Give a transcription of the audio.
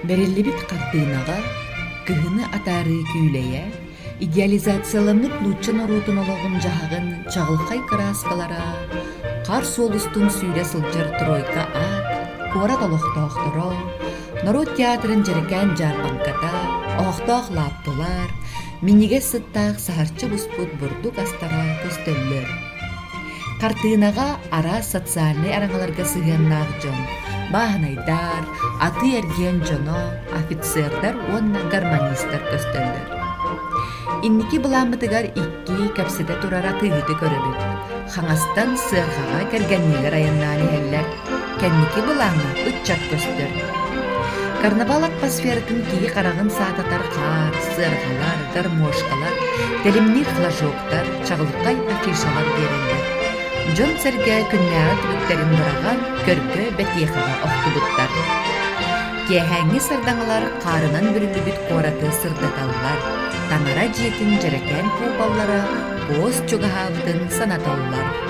Береллибит картынаға, кыһыны атары күйлэйэ, идеализацияланып луччан орутун олоғын жағын чағылқай краскалара, қар солустун сүйре сылжар тройка ат, кора толықтоқтыро, народ театрын жерекән жарбанката, оқтоқ лаптылар, миниге сыттақ сахарчы буспут бурдук астара көстөллөр. Картынаға ара социальный араңаларга сыгыннақ жон, баһанайдар, аты эрген жоно, офицердар, онна гармонистар көстөллөр. Инники буламытыгар икки кәпсеті турара тыйыты көрөбүт. Хаңастан сырғаға кәргәннелер айыннааны хәлләр, кәнники булаңа үтчат көстөр. Карнавал атмосфератын кии қарағын саататар қар, сырғалар, гармошкалар, телемнир флажоктар, чағылықай афишалар берілді. Жон сәрге күннәғат бүктерін бұраған көргі бәтиеқаға оқтыбыттар. Кехәңі сардаңылар қарынан бүрілі бүт қораты сырдаталылар, таңара жетін жерекән кубаллара, боз чуғағабытын санаталылар.